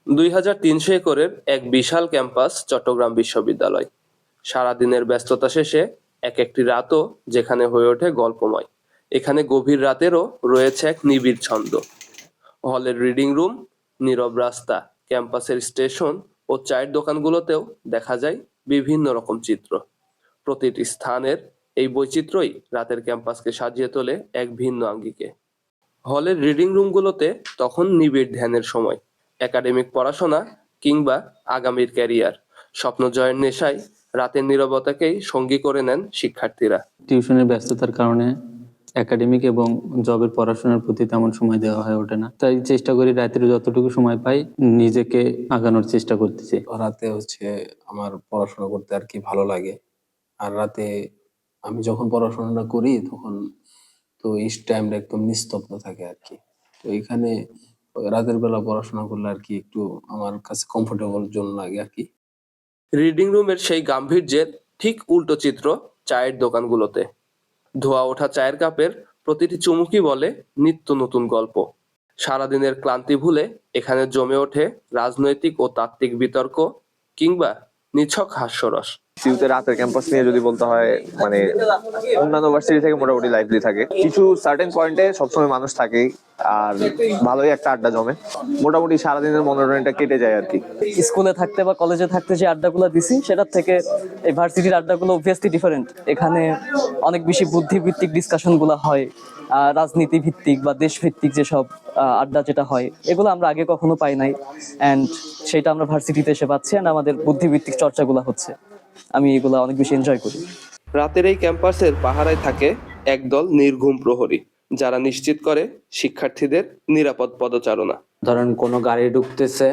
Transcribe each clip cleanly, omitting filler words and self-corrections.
2300 একরের এক বিশাল ক্যাম্পাস চট্টগ্রাম বিশ্ববিদ্যালয়। সারাদিনের ব্যস্ততা শেষে এক একটি রাতও যেখানে হয়ে ওঠে গল্পময়, এখানে গভীর রাতেরও রয়েছে এক নিবিড় ছন্দ। হলের রিডিং রুম, নীরব রাস্তা, ক্যাম্পাসের স্টেশন ও চায়ের দোকানগুলোতেও দেখা যায় বিভিন্ন রকম চিত্র। প্রতিটি স্থানের এই বৈচিত্র্যই রাতের ক্যাম্পাসকে সাজিয়ে তোলে এক ভিন্ন আঙ্গিকে। হলের রিডিং রুমগুলোতে তখন নিবিড় ধ্যানের সময়, একাডেমিক পড়াশোনা কিংবা আগামীর ক্যারিয়ার, স্বপ্ন জয়ের নেশায় রাতের নীরবতাকেই সঙ্গী করে নেন শিক্ষার্থীরা। টিউশনের ব্যস্ততার কারণে একাডেমিক এবং জবের পড়াশোনার প্রতি তেমন সময় দেওয়া হয়ে ওঠে না, তাই চেষ্টা করি রাতের যতটুকু সময় পাই নিজেকে আগানোর চেষ্টা করতেছি। রাতে আমার পড়াশোনা করতে আর কি ভালো লাগে। আর রাতে আমি যখন পড়াশোনাটা করি তখন তো এই টাইমটা একদম নিস্তব্ধ থাকে আর কি। তো এখানে রাতের বেলা পড়াশোনা করলে আর কি একটু আমার কাছে কমফোর্টেবল জোন লাগে আর কি। রিডিং রুমের সেই গাম্ভীর্যের ঠিক উল্টো চিত্র চায়ের দোকানগুলোতে। ধোয়া ওঠা চায়ের কাপের প্রতিটি চুমুকই বলে নিত্য নতুন গল্প। সারাদিনের ক্লান্তি ভুলে এখানে জমে ওঠে রাজনৈতিক ও তাত্ত্বিক বিতর্ক কিংবা নিছক হাস্যরস। সিইউতে রাতের ক্যাম্পাস নিয়ে যদি বলতে হয়, মানে অন্যান্য ভার্সিটি থেকে মোটামুটি লাইভলি থাকে। কিছু সার্টেন পয়েন্টে সবসময় মানুষ থাকেই, আর ভালোই একটা আড্ডা জমে। মোটামুটি সারাদিনের মনোরঞ্জনটা কেটে যায় আর কি। স্কুলে থাকতে বা কলেজে থাকতে যে আড্ডাগুলো দিছি সেটার থেকে এই ভার্সিটির আড্ডাগুলো অবভিয়াসলি ডিফারেন্ট। এখানে অনেক বেশি বুদ্ধিভিত্তিক ডিসকাশনগুলো হয়, রাজনীতি ভিত্তিক বা দেশ ভিত্তিক যেসব আড্ডা যেটা হয়, এগুলো আমরা আগে কখনো পাই নাই। অ্যান্ড সেটা আমরা ভার্সিটিতে এসে পাচ্ছি, অ্যান্ড আমাদের বুদ্ধিভিত্তিক চর্চাগুলো হচ্ছে। আমি এগুলো অনেক বেশি এনজয় করি। রাতের এই ক্যাম্পাসের পাহারায় থাকে একদল নির্ঘুম প্রহরী, যারা নিশ্চিত করে শিক্ষার্থীদের নিরাপদ পদচারণা। ধরেন কোনো গাড়ি ঢুকতেছে,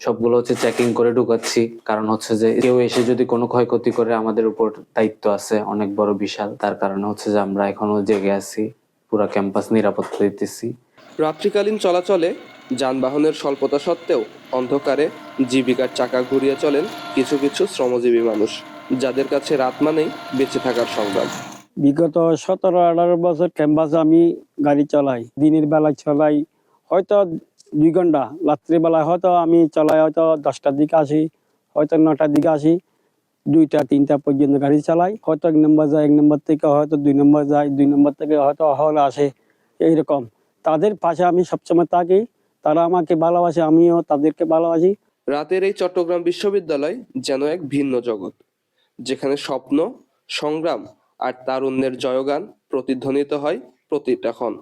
সবগুলো চেকিং করে ঢুকাচ্ছি, কারণ যে কেউ এসে যদি কোনো ক্ষয়ক্ষতি করে আমাদের উপর দায়িত্ব আছে অনেক বড় বিশাল। তার কারণে যে আমরা এখনো জেগে আছি, পুরো ক্যাম্পাস নিরাপত্তা দিতেছি। রাত্রিকালীন চলাচলে যানবাহনের স্বল্পতা সত্ত্বেও অন্ধকারে জীবিকার চাকা ঘুরিয়ে চলেন কিছু কিছু শ্রমজীবী মানুষ, যাদের কাছে রাত মানেই বেঁচে থাকার সংগ্রাম। বিগত 17-18 বছর ক্যাম্পাসে আমি গাড়ি চালাই, দিনের বেলায় চালাই হয়তো 2 ঘন্টা, রাত্রিবেলায় হয়তো আমি চালাই হয়তো 10টার দিকে আসি, হয়তো 9টার দিকে আসি, 2টা 3টা পর্যন্ত গাড়ি চালাই। হয়তো 1 নম্বর যায়, 1 নম্বর থেকে হয়তো 2 নম্বর যায়, 2 নম্বর থেকে হয়তো হল আসে। এইরকম তাদের পাশে আমি সবসময় থাকি, তারা আমাকে ভালোবাসে, আমিও তাদেরকে ভালোবাসি। রাতের এই চট্টগ্রাম বিশ্ববিদ্যালয় যেন এক ভিন্ন জগৎ, যেখানে স্বপ্ন, সংগ্রাম আর তারুণ্যের জয়গান প্রতিধ্বনিত হয় প্রতিটা ক্ষণ।